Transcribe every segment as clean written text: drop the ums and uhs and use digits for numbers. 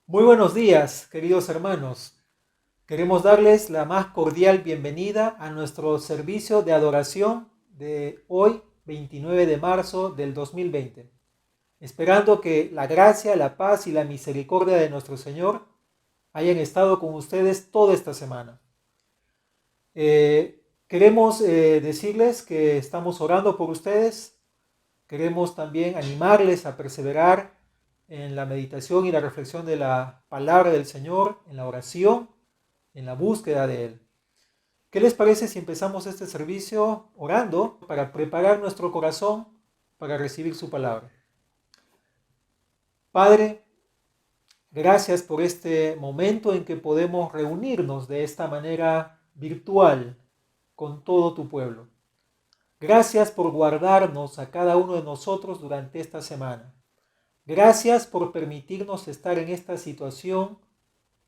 Muy buenos días, queridos hermanos. Queremos darles la más cordial bienvenida a nuestro servicio de adoración de hoy, 29 de marzo del 2020, esperando que la gracia, la paz y la misericordia de nuestro Señor hayan estado con ustedes toda esta semana. Queremos decirles que estamos orando por ustedes. Queremos también animarles a perseverar en la meditación y la reflexión de la palabra del Señor, en la oración, en la búsqueda de Él. ¿Qué les parece si empezamos este servicio orando para preparar nuestro corazón para recibir su palabra? Padre, gracias por este momento en que podemos reunirnos de esta manera virtual con todo tu pueblo. Gracias por guardarnos a cada uno de nosotros durante esta semana. Gracias por permitirnos estar en esta situación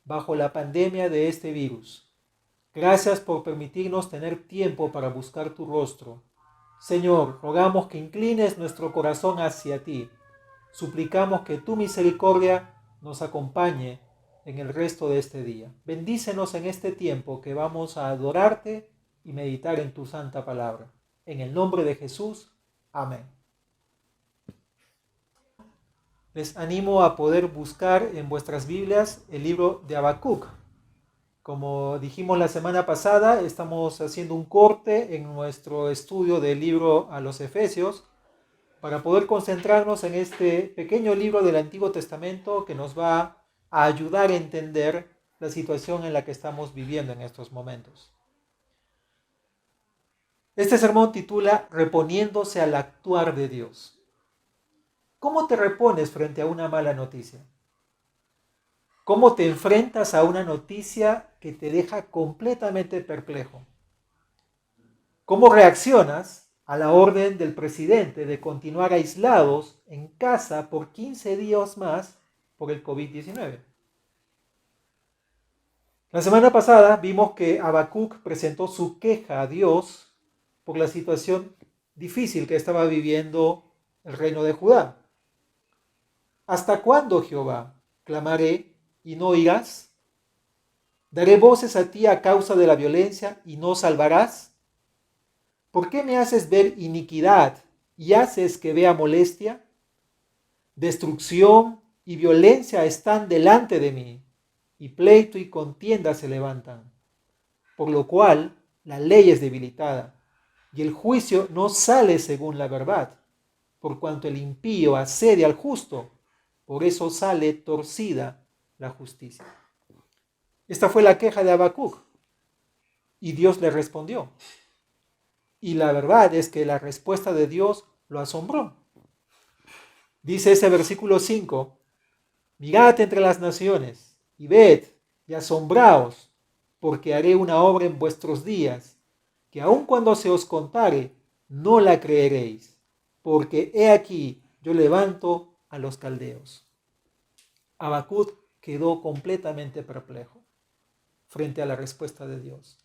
bajo la pandemia de este virus. Gracias por permitirnos tener tiempo para buscar tu rostro. Señor, rogamos que inclines nuestro corazón hacia ti. Suplicamos que tu misericordia nos acompañe en el resto de este día. Bendícenos en este tiempo que vamos a adorarte y meditar en tu santa palabra. En el nombre de Jesús. Amén. Les animo a poder buscar en vuestras Biblias el libro de Habacuc. Como dijimos la semana pasada, estamos haciendo un corte en nuestro estudio del libro a los Efesios para poder concentrarnos en este pequeño libro del Antiguo Testamento que nos va a ayudar a entender la situación en la que estamos viviendo en estos momentos. Este sermón titula Reponiéndose al actuar de Dios. ¿Cómo te repones frente a una mala noticia? ¿Cómo te enfrentas a una noticia que te deja completamente perplejo? ¿Cómo reaccionas a la orden del presidente de continuar aislados en casa por 15 días más por el COVID-19? La semana pasada vimos que Habacuc presentó su queja a Dios por la situación difícil que estaba viviendo el reino de Judá. ¿Hasta cuándo, Jehová? Clamaré y no oirás. ¿Daré voces a ti a causa de la violencia y no salvarás? ¿Por qué me haces ver iniquidad y haces que vea molestia? Destrucción y violencia están delante de mí, y pleito y contienda se levantan. Por lo cual la ley es debilitada, y el juicio no sale según la verdad. Por cuanto el impío asedia al justo, por eso sale torcida la justicia. Esta fue la queja de Habacuc, y Dios le respondió. Y la verdad es que la respuesta de Dios lo asombró. Dice ese versículo 5, mirad entre las naciones y ved y asombraos, porque haré una obra en vuestros días, que aun cuando se os contare, no la creeréis, porque he aquí yo levanto a los caldeos. Habacuc quedó completamente perplejo frente a la respuesta de Dios.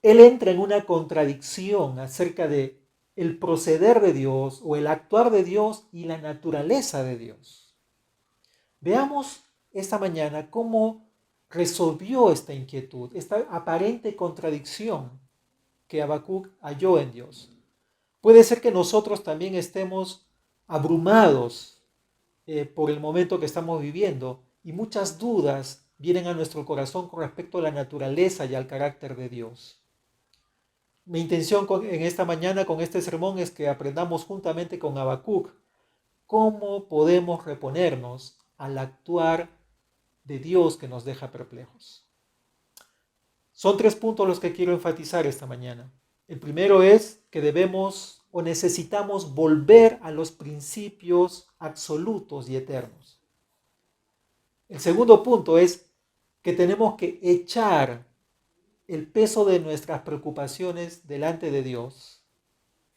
Él entra en una contradicción acerca de el proceder de Dios o el actuar de Dios y la naturaleza de Dios. Veamos esta mañana cómo resolvió esta inquietud, esta aparente contradicción que Habacuc halló en Dios. Puede ser que nosotros también estemos abrumados por el momento que estamos viviendo y muchas dudas vienen a nuestro corazón con respecto a la naturaleza y al carácter de Dios. Mi intención en esta mañana con este sermón es que aprendamos juntamente con Habacuc cómo podemos reponernos al actuar de Dios que nos deja perplejos. Son 3 puntos los que quiero enfatizar esta mañana. El primero es que debemos o necesitamos volver a los principios absolutos y eternos. El segundo punto es que tenemos que echar el peso de nuestras preocupaciones delante de Dios.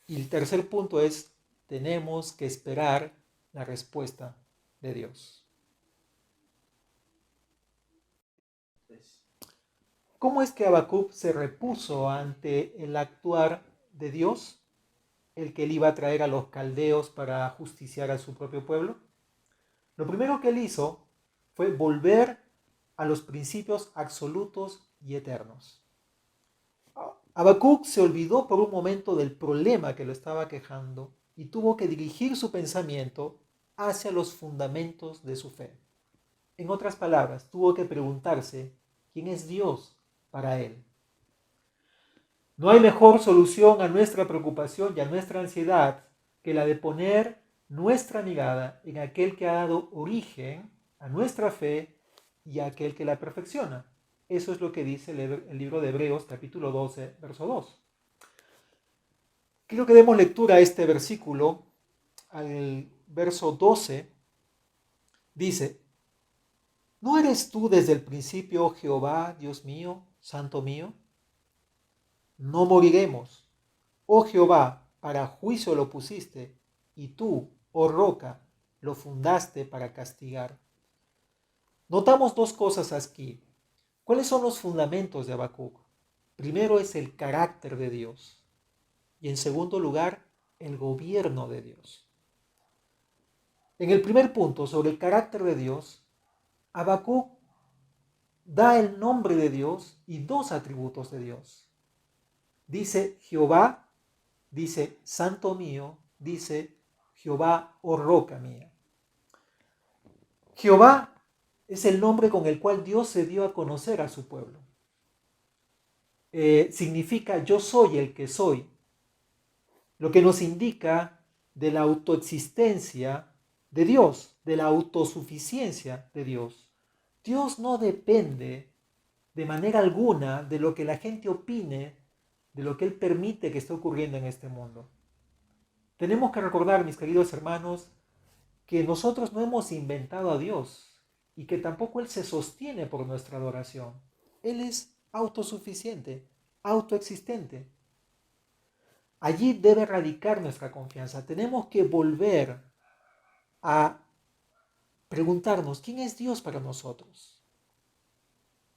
Y el tercer punto es, tenemos que esperar la respuesta de Dios. ¿Cómo es que Habacuc se repuso ante el actuar de Dios, el que él iba a traer a los caldeos para justiciar a su propio pueblo? Lo primero que él hizo fue volver a los principios absolutos y eternos. Habacuc se olvidó por un momento del problema que lo estaba quejando y tuvo que dirigir su pensamiento hacia los fundamentos de su fe. En otras palabras, tuvo que preguntarse quién es Dios para él. No hay mejor solución a nuestra preocupación y a nuestra ansiedad que la de poner nuestra mirada en aquel que ha dado origen a nuestra fe y a aquel que la perfecciona. Eso es lo que dice el libro de Hebreos, capítulo 12, verso 2. Quiero que demos lectura a este versículo, al verso 12. Dice: ¿No eres tú desde el principio, Jehová, Dios mío, Santo mío? No moriremos. Oh Jehová, para juicio lo pusiste, y tú, oh roca, lo fundaste para castigar. Notamos dos cosas aquí. ¿Cuáles son los fundamentos de Habacuc? Primero es el carácter de Dios y en segundo lugar el gobierno de Dios. En el primer punto, sobre el carácter de Dios, Habacuc da el nombre de Dios y dos atributos de Dios. Dice Jehová, dice Santo mío, dice Jehová, oh roca mía. Jehová es el nombre con el cual Dios se dio a conocer a su pueblo. Significa yo soy el que soy, lo que nos indica de la autoexistencia de Dios, de la autosuficiencia de Dios. Dios no depende de manera alguna de lo que la gente opine, de lo que Él permite que esté ocurriendo en este mundo. Tenemos que recordar, mis queridos hermanos, que nosotros no hemos inventado a Dios y que tampoco Él se sostiene por nuestra adoración. Él es autosuficiente, autoexistente. Allí debe radicar nuestra confianza. Tenemos que volver a preguntarnos, ¿quién es Dios para nosotros?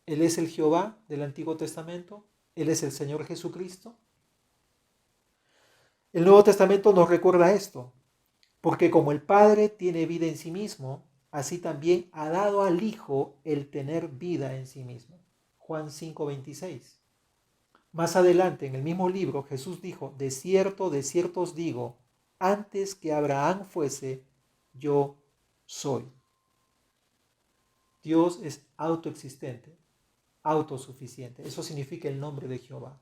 Él es el Jehová del Antiguo Testamento. Él es el Señor Jesucristo. El Nuevo Testamento nos recuerda esto, porque como el Padre tiene vida en sí mismo, así también ha dado al Hijo el tener vida en sí mismo. Juan 5:26. Más adelante, en el mismo libro, Jesús dijo: de cierto os digo, antes que Abraham fuese, yo soy. Dios es autoexistente, autosuficiente. Eso significa el nombre de Jehová.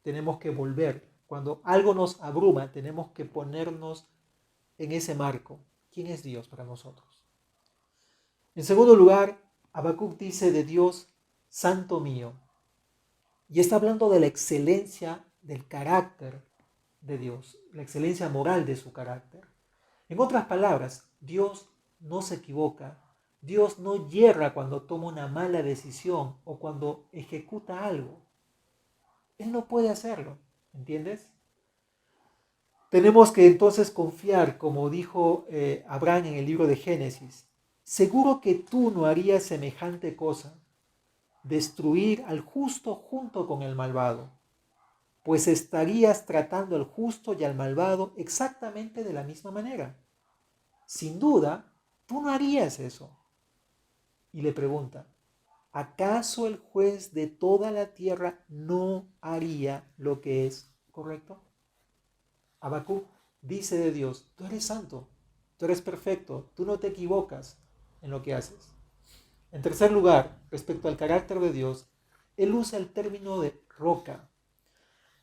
Tenemos que volver. Cuando algo nos abruma, tenemos que ponernos en ese marco. ¿Quién es Dios para nosotros? En segundo lugar, Habacuc dice de Dios, Santo mío. Y está hablando de la excelencia del carácter de Dios, la excelencia moral de su carácter. En otras palabras, Dios no se equivoca, Dios no yerra cuando toma una mala decisión o cuando ejecuta algo. Él no puede hacerlo, ¿entiendes? Tenemos que entonces confiar, como dijo Abraham en el libro de Génesis, seguro que tú no harías semejante cosa, destruir al justo junto con el malvado, pues estarías tratando al justo y al malvado exactamente de la misma manera. Sin duda, tú no harías eso. Y le pregunta, ¿acaso el juez de toda la tierra no haría lo que es correcto? Habacuc dice de Dios, tú eres santo, tú eres perfecto, tú no te equivocas en lo que haces. En tercer lugar, respecto al carácter de Dios, él usa el término de roca.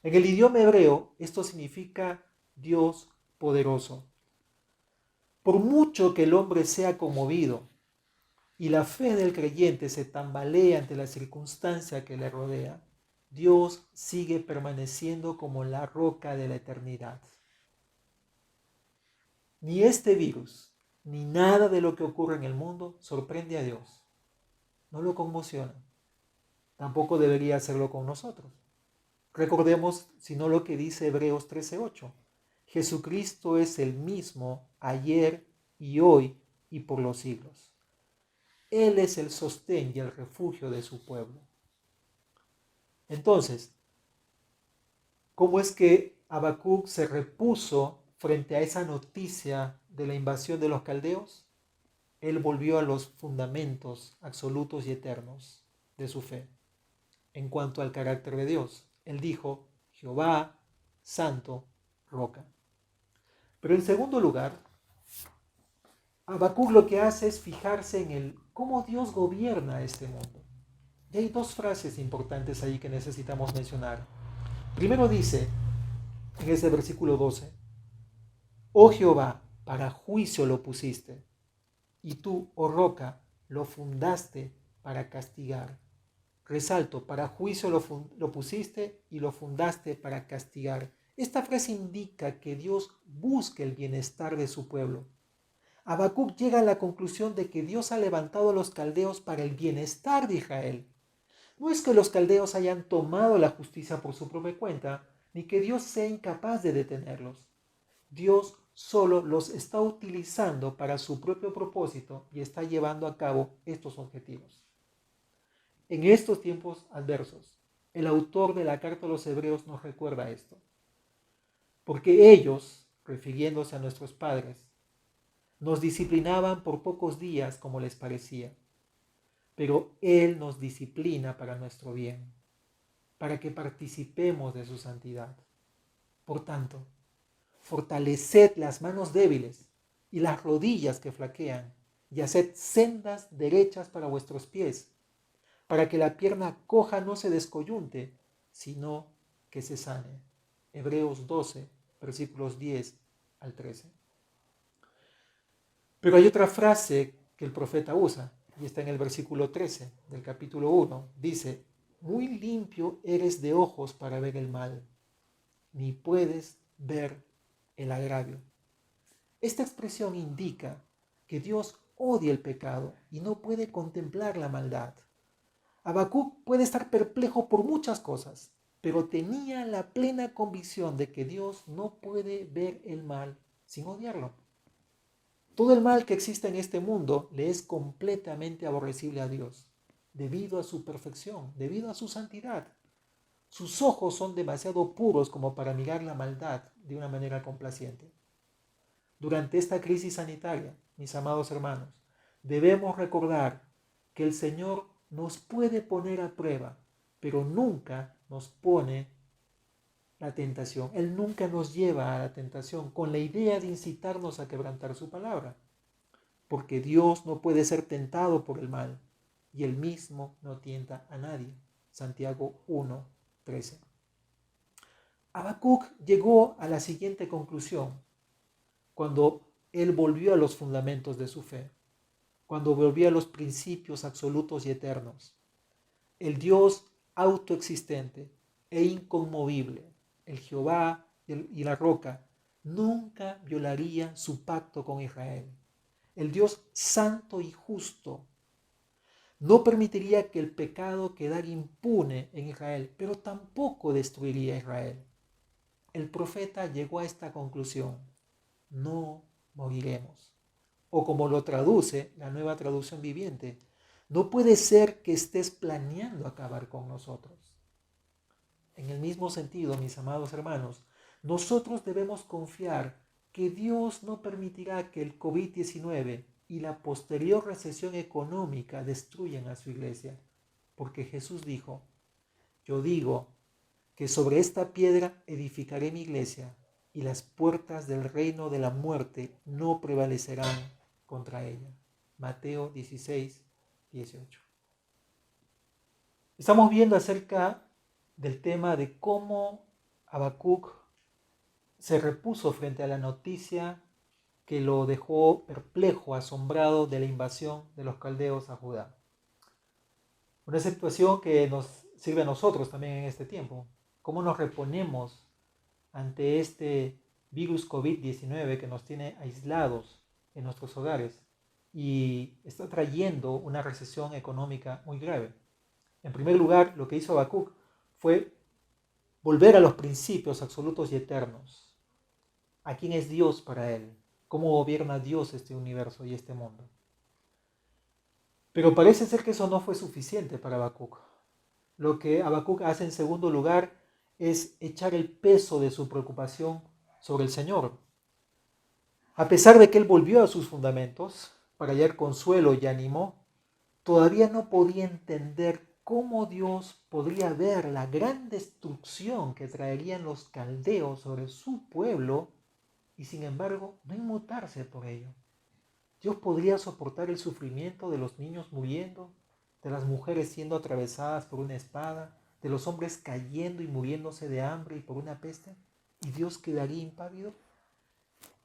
En el idioma hebreo, esto significa Dios poderoso. Por mucho que el hombre sea conmovido y la fe del creyente se tambalea ante la circunstancia que le rodea, Dios sigue permaneciendo como la roca de la eternidad. Ni este virus, ni nada de lo que ocurre en el mundo sorprende a Dios. No lo conmociona. Tampoco debería hacerlo con nosotros. Recordemos, si no, lo que dice Hebreos 13:8. Jesucristo es el mismo ayer y hoy y por los siglos. Él es el sostén y el refugio de su pueblo. Entonces, ¿cómo es que Habacuc se repuso frente a esa noticia de la invasión de los caldeos? él volvió a los fundamentos absolutos y eternos de su fe. En cuanto al carácter de Dios, él dijo, Jehová, santo, roca. Pero en segundo lugar, Habacuc lo que hace es fijarse en el cómo Dios gobierna este mundo. Y hay dos frases importantes ahí que necesitamos mencionar. Primero dice, en ese versículo 12, oh Jehová, para juicio lo pusiste, y tú, oh roca, lo fundaste para castigar. Resalto, para juicio lo pusiste y lo fundaste para castigar. Esta frase indica que Dios busca el bienestar de su pueblo. Habacuc llega a la conclusión de que Dios ha levantado a los caldeos para el bienestar de Israel. No es que los caldeos hayan tomado la justicia por su propia cuenta, ni que Dios sea incapaz de detenerlos. Dios solo los está utilizando para su propio propósito y está llevando a cabo estos objetivos. En estos tiempos adversos, el autor de la carta a los Hebreos nos recuerda esto. Porque ellos, refiriéndose a nuestros padres, nos disciplinaban por pocos días como les parecía, pero Él nos disciplina para nuestro bien, para que participemos de su santidad. Por tanto, fortaleced las manos débiles y las rodillas que flaquean, y haced sendas derechas para vuestros pies, para que la pierna coja no se descoyunte, sino que se sane. Hebreos 12, versículos 10 al 13. Pero hay otra frase que el profeta usa, y está en el versículo 13 del capítulo 1. Dice, muy limpio eres de ojos para ver el mal, ni puedes ver el agravio. Esta expresión indica que Dios odia el pecado y no puede contemplar la maldad. Habacuc puede estar perplejo por muchas cosas, pero tenía la plena convicción de que Dios no puede ver el mal sin odiarlo. Todo el mal que existe en este mundo le es completamente aborrecible a Dios, debido a su perfección, debido a su santidad. Sus ojos son demasiado puros como para mirar la maldad de una manera complaciente. Durante esta crisis sanitaria, mis amados hermanos, debemos recordar que el Señor nos puede poner a prueba, pero nunca nos pone la tentación. Él nunca nos lleva a la tentación con la idea de incitarnos a quebrantar su palabra, porque Dios no puede ser tentado por el mal y Él mismo no tienta a nadie. Santiago 1:13. Habacuc llegó a la siguiente conclusión cuando él volvió a los fundamentos de su fe, cuando volvió a los principios absolutos y eternos. El Dios autoexistente e inconmovible, el Jehová y la roca, nunca violaría su pacto con Israel. El Dios santo y justo no permitiría que el pecado quedara impune en Israel, pero tampoco destruiría a Israel. El profeta llegó a esta conclusión: no moriremos. O como lo traduce la Nueva Traducción Viviente, no puede ser que estés planeando acabar con nosotros. En el mismo sentido, mis amados hermanos, nosotros debemos confiar que Dios no permitirá que el COVID-19 y la posterior recesión económica destruyan a su iglesia, porque Jesús dijo, yo digo que sobre esta piedra edificaré mi iglesia y las puertas del reino de la muerte no prevalecerán contra ella. Mateo 16:18. Estamos viendo acerca del tema de cómo Habacuc se repuso frente a la noticia que lo dejó perplejo, asombrado de la invasión de los caldeos a Judá. Una situación que nos sirve a nosotros también en este tiempo. ¿Cómo nos reponemos ante este virus COVID-19 que nos tiene aislados en nuestros hogares y está trayendo una recesión económica muy grave? En primer lugar, lo que hizo Habacuc fue volver a los principios absolutos y eternos. ¿A quién es Dios para él? ¿Cómo gobierna Dios este universo y este mundo? Pero parece ser que eso no fue suficiente para Habacuc. Lo que Habacuc hace en segundo lugar es echar el peso de su preocupación sobre el Señor. A pesar de que él volvió a sus fundamentos, para hallar consuelo y ánimo, todavía no podía entender cómo Dios podría ver la gran destrucción que traerían los caldeos sobre su pueblo y sin embargo no inmutarse por ello. Dios podría soportar el sufrimiento de los niños muriendo, de las mujeres siendo atravesadas por una espada, de los hombres cayendo y muriéndose de hambre y por una peste, y Dios quedaría impávido.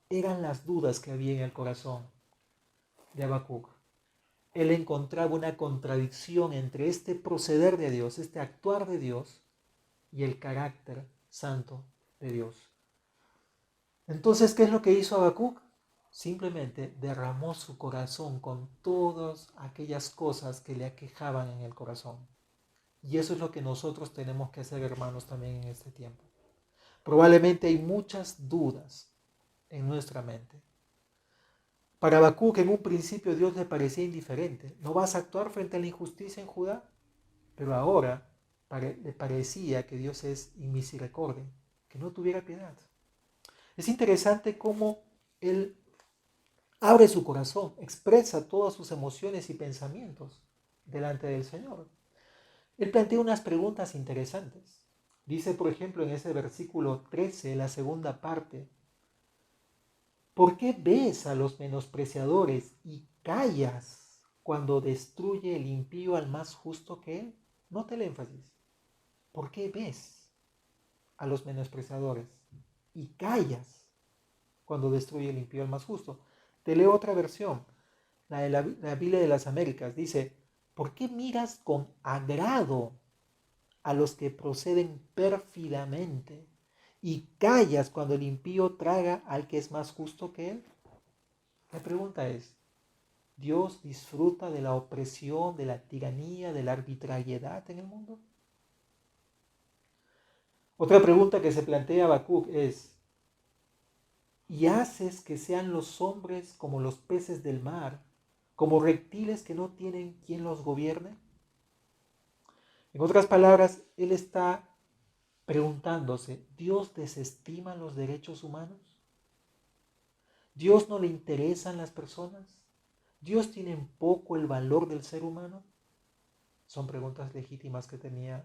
Eran las dudas que había en el corazón de Habacuc. Él encontraba una contradicción entre este proceder de Dios, este actuar de Dios y el carácter santo de Dios. Entonces, ¿qué es lo que hizo Habacuc? Simplemente derramó su corazón con todas aquellas cosas que le aquejaban en el corazón. Y eso es lo que nosotros tenemos que hacer, hermanos, también en este tiempo. Probablemente hay muchas dudas en nuestra mente. Para Habacuc en un principio Dios le parecía indiferente. ¿No vas a actuar frente a la injusticia en Judá? Pero ahora le parecía que Dios es inmisericordia, que no tuviera piedad. Es interesante cómo él abre su corazón, expresa todas sus emociones y pensamientos delante del Señor. Él plantea unas preguntas interesantes. Dice, por ejemplo, en ese versículo 13, la segunda parte, ¿por qué ves a los menospreciadores y callas cuando destruye el impío al más justo que él? Nota el énfasis. ¿Por qué ves a los menospreciadores y callas cuando destruye el impío al más justo? Te leo otra versión, la de la Biblia de las Américas. Dice, ¿por qué miras con agrado a los que proceden pérfidamente y callas cuando el impío traga al que es más justo que él? La pregunta es, ¿Dios disfruta de la opresión, de la tiranía, de la arbitrariedad en el mundo? Otra pregunta que se plantea Habacuc es, ¿y haces que sean los hombres como los peces del mar, como reptiles que no tienen quien los gobierne? En otras palabras, él está preguntándose, ¿Dios desestima los derechos humanos? ¿Dios no le interesan las personas? ¿Dios tiene en poco el valor del ser humano? Son preguntas legítimas que tenía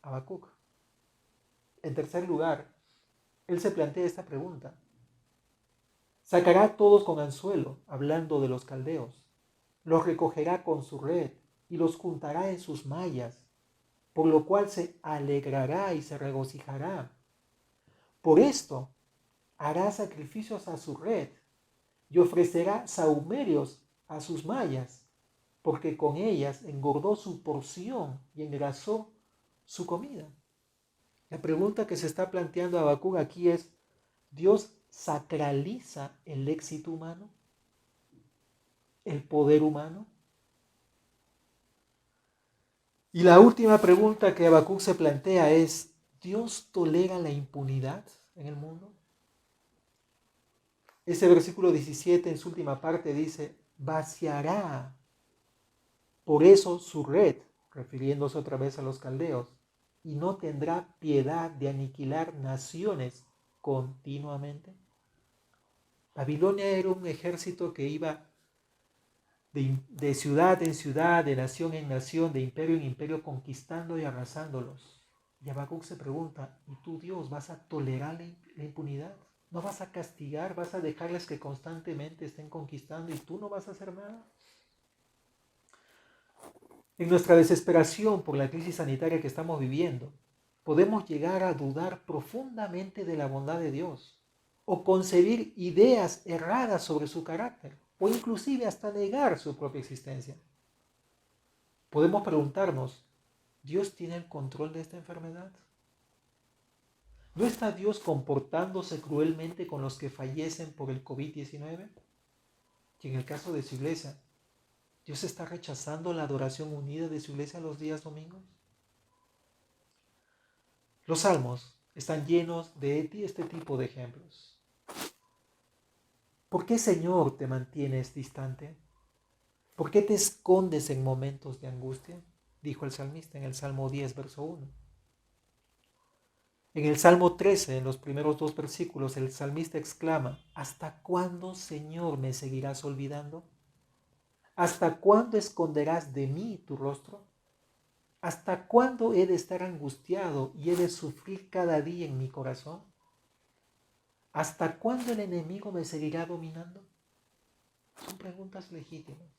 Habacuc. En tercer lugar, él se plantea esta pregunta. Sacará a todos con anzuelo, hablando de los caldeos. Los recogerá con su red y los juntará en sus mallas, por lo cual se alegrará y se regocijará. Por esto hará sacrificios a su red y ofrecerá sahumerios a sus mallas, porque con ellas engordó su porción y engrasó su comida. La pregunta que se está planteando Habacuc aquí es, ¿Dios sacraliza el éxito humano? ¿El poder humano? Y la última pregunta que Habacuc se plantea es, ¿Dios tolera la impunidad en el mundo? Ese versículo 17 en su última parte dice, vaciará por eso su red, refiriéndose otra vez a los caldeos, y no tendrá piedad de aniquilar naciones continuamente. Babilonia era un ejército que iba de ciudad en ciudad, de nación en nación, de imperio en imperio, conquistando y arrasándolos. Y Habacuc se pregunta, ¿y tú, Dios, vas a tolerar la impunidad? ¿No vas a castigar? ¿Vas a dejarles que constantemente estén conquistando y tú no vas a hacer nada? En nuestra desesperación por la crisis sanitaria que estamos viviendo, podemos llegar a dudar profundamente de la bondad de Dios o concebir ideas erradas sobre su carácter o inclusive hasta negar su propia existencia. Podemos preguntarnos, ¿Dios tiene el control de esta enfermedad? ¿No está Dios comportándose cruelmente con los que fallecen por el COVID-19? Y en el caso de su iglesia, ¿Dios está rechazando la adoración unida de su iglesia los días domingos? Los salmos están llenos de este tipo de ejemplos. ¿Por qué, Señor, te mantienes distante? ¿Por qué te escondes en momentos de angustia? Dijo el salmista en el Salmo 10, verso 1. En el Salmo 13, en los primeros dos versículos, el salmista exclama, ¿hasta cuándo, Señor, me seguirás olvidando? ¿Hasta cuándo esconderás de mí tu rostro? ¿Hasta cuándo he de estar angustiado y he de sufrir cada día en mi corazón? ¿Hasta cuándo el enemigo me seguirá dominando? Son preguntas legítimas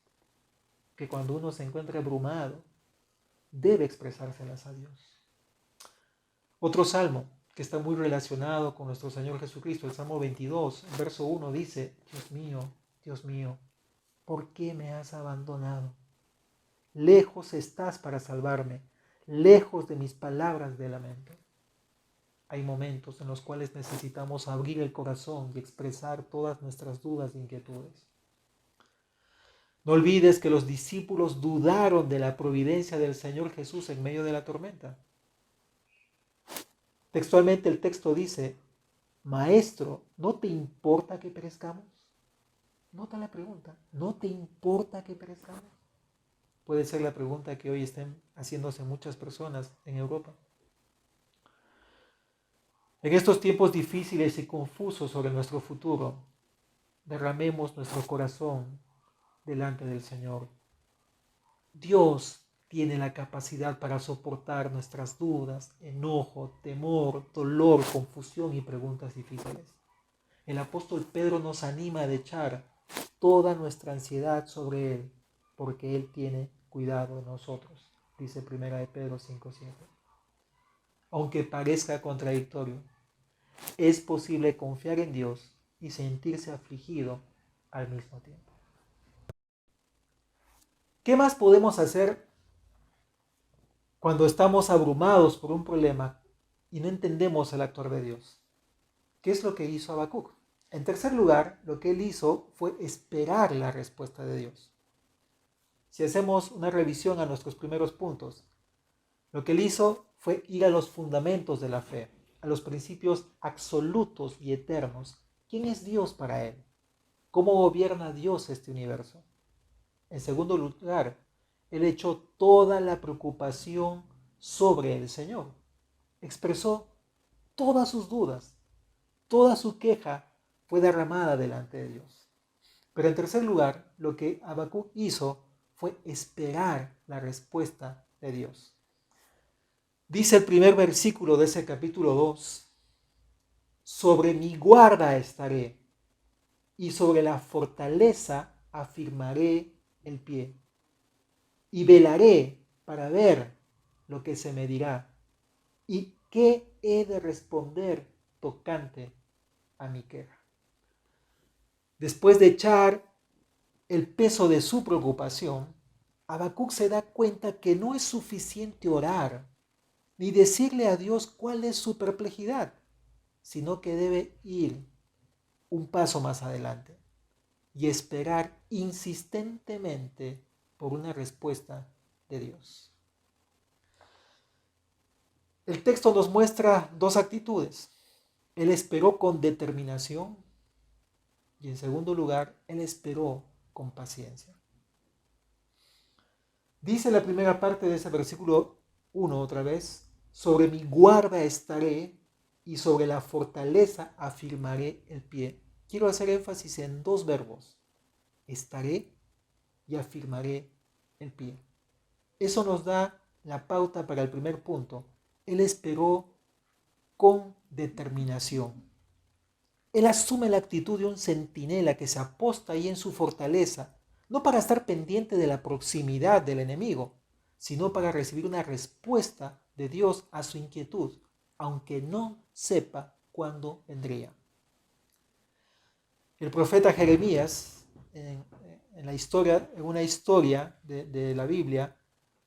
que cuando uno se encuentra abrumado debe expresárselas a Dios. Otro salmo que está muy relacionado con nuestro Señor Jesucristo, el Salmo 22, el verso 1 dice: Dios mío, ¿por qué me has abandonado? Lejos estás para salvarme, lejos de mis palabras de lamento. Hay momentos en los cuales necesitamos abrir el corazón y expresar todas nuestras dudas e inquietudes. No olvides que los discípulos dudaron de la providencia del Señor Jesús en medio de la tormenta. Textualmente el texto dice: Maestro, ¿no te importa que perezcamos? Nota la pregunta, ¿no te importa que perezcamos? Puede ser la pregunta que hoy estén haciéndose muchas personas en Europa. En estos tiempos difíciles y confusos sobre nuestro futuro, derramemos nuestro corazón delante del Señor. Dios tiene la capacidad para soportar nuestras dudas, enojo, temor, dolor, confusión y preguntas difíciles. El apóstol Pedro nos anima a echar toda nuestra ansiedad sobre Él, porque Él tiene cuidado de nosotros, dice 1 de Pedro 5:7. Aunque parezca contradictorio, es posible confiar en Dios y sentirse afligido al mismo tiempo. ¿Qué más podemos hacer cuando estamos abrumados por un problema y no entendemos el actuar de Dios? ¿Qué es lo que hizo Habacuc? En tercer lugar, lo que él hizo fue esperar la respuesta de Dios. Si hacemos una revisión a nuestros primeros puntos, lo que él hizo fue ir a los fundamentos de la fe, a los principios absolutos y eternos. ¿Quién es Dios para él? ¿Cómo gobierna Dios este universo? En segundo lugar, él echó toda la preocupación sobre el Señor. Expresó todas sus dudas, toda su queja fue derramada delante de Dios. Pero en tercer lugar, lo que Habacuc hizo fue esperar la respuesta de Dios. Dice el primer versículo de ese capítulo 2: sobre mi guarda estaré y sobre la fortaleza afirmaré el pie. Y velaré para ver lo que se me dirá y qué he de responder tocante a mi queja. Después de echar el peso de su preocupación, Habacuc se da cuenta que no es suficiente orar ni decirle a Dios cuál es su perplejidad, sino que debe ir un paso más adelante y esperar insistentemente por una respuesta de Dios. El texto nos muestra dos actitudes. Él esperó con determinación y, en segundo lugar, él esperó con paciencia. Dice la primera parte de ese versículo 1 otra vez: sobre mi guarda estaré y sobre la fortaleza afirmaré el pie. Quiero hacer énfasis en dos verbos: estaré y afirmaré el pie. Eso nos da la pauta para el primer punto. Él esperó con determinación. Él asume la actitud de un centinela que se aposta ahí en su fortaleza, no para estar pendiente de la proximidad del enemigo, sino para recibir una respuesta de Dios a su inquietud, aunque no sepa cuándo vendría. El profeta Jeremías, en una historia de la Biblia,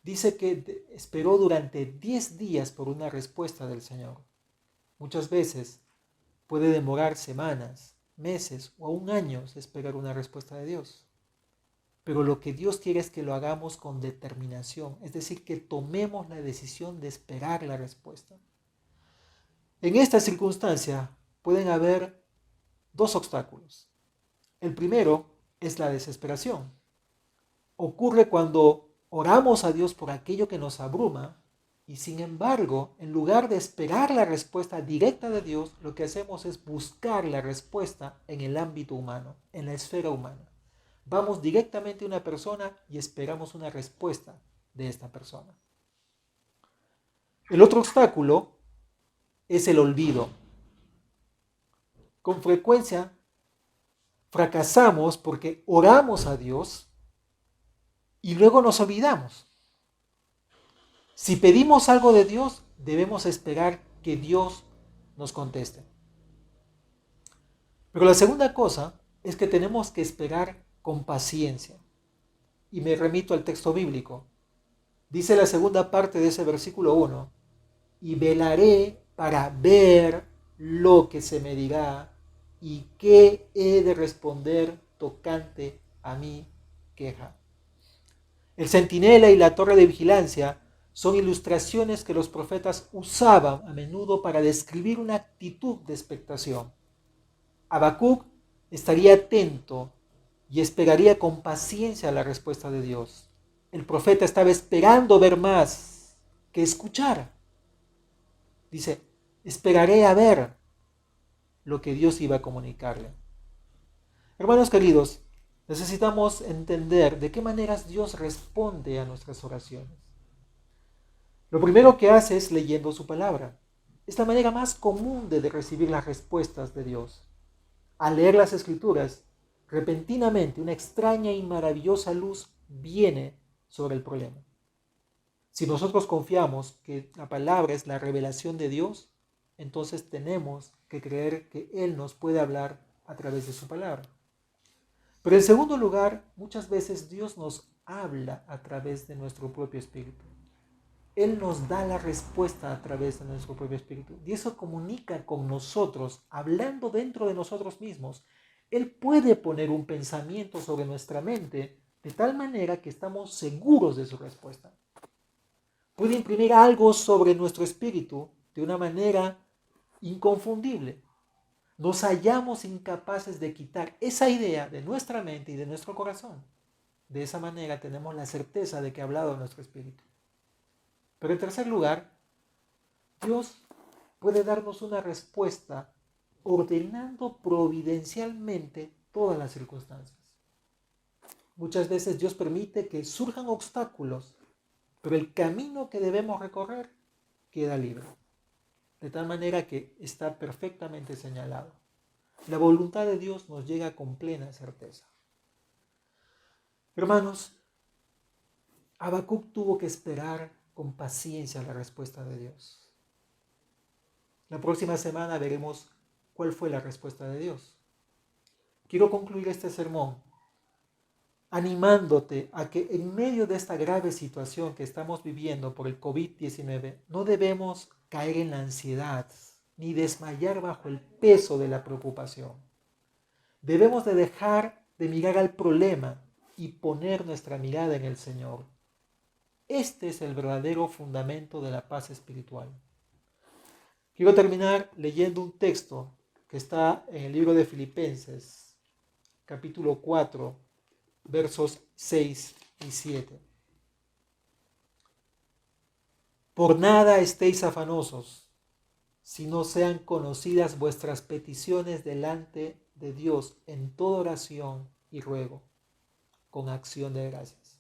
dice que esperó durante 10 días por una respuesta del Señor. Muchas veces puede demorar semanas, meses o aún años esperar una respuesta de Dios. Pero lo que Dios quiere es que lo hagamos con determinación, es decir, que tomemos la decisión de esperar la respuesta. En esta circunstancia pueden haber dos obstáculos. El primero es la desesperación. Ocurre cuando oramos a Dios por aquello que nos abruma y, sin embargo, en lugar de esperar la respuesta directa de Dios, lo que hacemos es buscar la respuesta en el ámbito humano, en la esfera humana. Vamos directamente a una persona y esperamos una respuesta de esta persona. El otro obstáculo es el olvido. Con frecuencia fracasamos porque oramos a Dios y luego nos olvidamos. Si pedimos algo de Dios, debemos esperar que Dios nos conteste. Pero la segunda cosa es que tenemos que esperar con paciencia. Y me remito al texto bíblico. Dice la segunda parte de ese versículo 1, y velaré para ver lo que se me dirá y qué he de responder tocante a mi queja. El centinela y la torre de vigilancia son ilustraciones que los profetas usaban a menudo para describir una actitud de expectación. Habacuc estaría atento y esperaría con paciencia la respuesta de Dios. El profeta estaba esperando ver más que escuchar. Dice, esperaré a ver lo que Dios iba a comunicarle. Hermanos queridos, necesitamos entender de qué maneras Dios responde a nuestras oraciones. Lo primero que hace es leyendo su palabra. Es la manera más común de recibir las respuestas de Dios. Al leer las Escrituras, repentinamente una extraña y maravillosa luz viene sobre el problema. Si nosotros confiamos que la palabra es la revelación de Dios, entonces tenemos que creer que Él nos puede hablar a través de su palabra. Pero en segundo lugar, muchas veces Dios nos habla a través de nuestro propio espíritu. Él nos da la respuesta a través de nuestro propio espíritu. Y eso comunica con nosotros, hablando dentro de nosotros mismos. Él puede poner un pensamiento sobre nuestra mente de tal manera que estamos seguros de su respuesta. Puede imprimir algo sobre nuestro espíritu de una manera inconfundible. Nos hallamos incapaces de quitar esa idea de nuestra mente y de nuestro corazón. De esa manera tenemos la certeza de que ha hablado nuestro espíritu. Pero en tercer lugar, Dios puede darnos una respuesta ordenando providencialmente todas las circunstancias. Muchas veces Dios permite que surjan obstáculos, pero el camino que debemos recorrer queda libre. De tal manera que está perfectamente señalado. La voluntad de Dios nos llega con plena certeza. Hermanos, Habacuc tuvo que esperar con paciencia la respuesta de Dios. La próxima semana veremos cuál fue la respuesta de Dios. Quiero concluir este sermón animándote a que en medio de esta grave situación que estamos viviendo por el COVID-19 no debemos caer en la ansiedad ni desmayar bajo el peso de la preocupación. Debemos de dejar de mirar al problema y poner nuestra mirada en el Señor. Este es el verdadero fundamento de la paz espiritual. Quiero terminar leyendo un texto que está en el libro de Filipenses, capítulo 4, versos 6 y 7. Por nada estéis afanosos, si no sean conocidas vuestras peticiones delante de Dios en toda oración y ruego, con acción de gracias.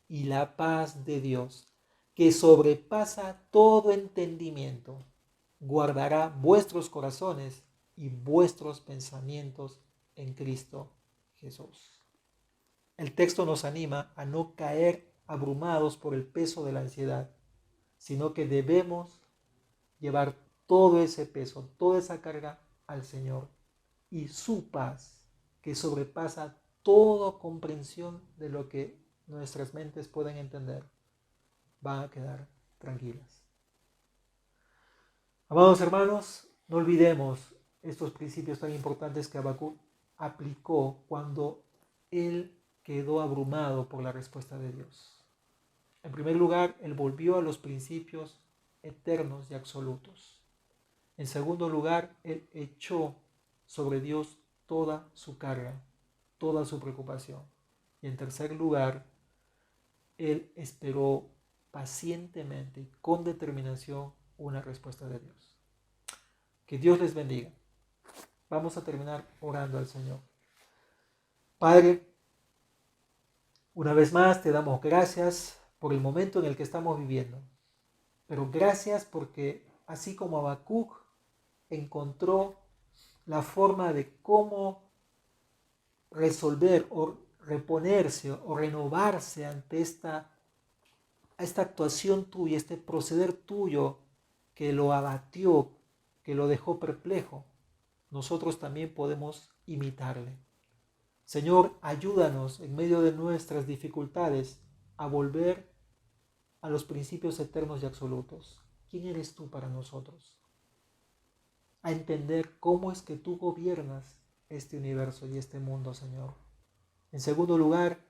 Y la paz de Dios, que sobrepasa todo entendimiento, guardará vuestros corazones y vuestros pensamientos en Cristo Jesús. El texto nos anima a no caer abrumados por el peso de la ansiedad, sino que debemos llevar todo ese peso, toda esa carga al Señor, y su paz, que sobrepasa toda comprensión de lo que nuestras mentes pueden entender, van a quedar tranquilas. Amados hermanos, no olvidemos estos principios tan importantes que Habacuc aplicó cuando él quedó abrumado por la respuesta de Dios. En primer lugar, él volvió a los principios eternos y absolutos. En segundo lugar, él echó sobre Dios toda su carga, toda su preocupación. Y en tercer lugar, él esperó pacientemente y con determinación una respuesta de Dios. Que Dios les bendiga. Vamos a terminar orando al Señor. Padre, Una vez más te damos gracias por el momento en el que estamos viviendo, pero gracias porque así como Habacuc encontró la forma de cómo resolver o reponerse o renovarse ante esta actuación tuya, este proceder tuyo que lo abatió, que lo dejó perplejo, nosotros también podemos imitarle. Señor, ayúdanos en medio de nuestras dificultades a volver a los principios eternos y absolutos. ¿Quién eres tú para nosotros? A entender cómo es que tú gobiernas este universo y este mundo, Señor. En segundo lugar,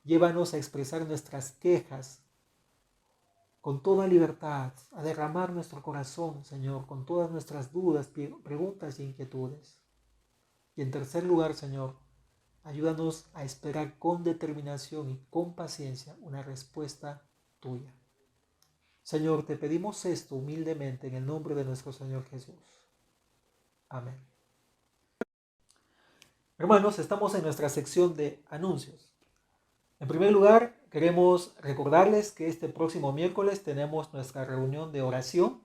llévanos a expresar nuestras quejas con toda libertad, a derramar nuestro corazón, Señor, con todas nuestras dudas, preguntas y inquietudes. Y en tercer lugar, Señor, ayúdanos a esperar con determinación y con paciencia una respuesta tuya. Señor, te pedimos esto humildemente en el nombre de nuestro Señor Jesús. Amén. Hermanos, estamos en nuestra sección de anuncios. En primer lugar, queremos recordarles que este próximo miércoles tenemos nuestra reunión de oración.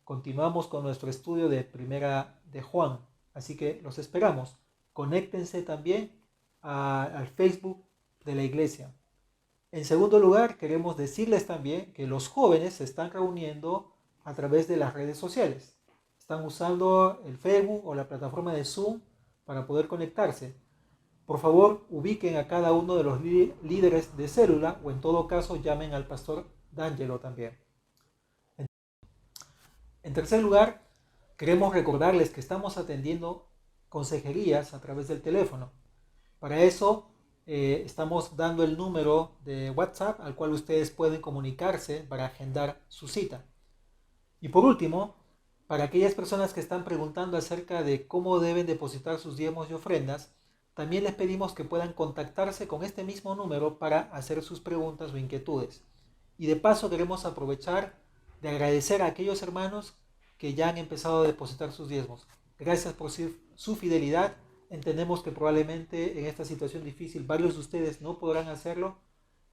Continuamos con nuestro estudio de Primera de Juan, así que los esperamos. Conéctense también al Facebook de la iglesia. En segundo lugar, queremos decirles también que los jóvenes se están reuniendo a través de las redes sociales. Están usando el Facebook o la plataforma de Zoom para poder conectarse. Por favor, ubiquen a cada uno de los líderes de célula o en todo caso llamen al pastor D'Angelo también. En tercer lugar, queremos recordarles que estamos atendiendo consejerías a través del teléfono. Para eso estamos dando el número de WhatsApp al cual ustedes pueden comunicarse para agendar su cita. Y por último, para aquellas personas que están preguntando acerca de cómo deben depositar sus diezmos y ofrendas, también les pedimos que puedan contactarse con este mismo número para hacer sus preguntas o inquietudes. Y de paso queremos aprovechar de agradecer a aquellos hermanos que ya han empezado a depositar sus diezmos. Gracias por su fidelidad. Entendemos que probablemente en esta situación difícil varios de ustedes no podrán hacerlo,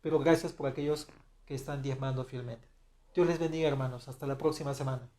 pero gracias por aquellos que están diezmando fielmente. Dios les bendiga, hermanos. Hasta la próxima semana.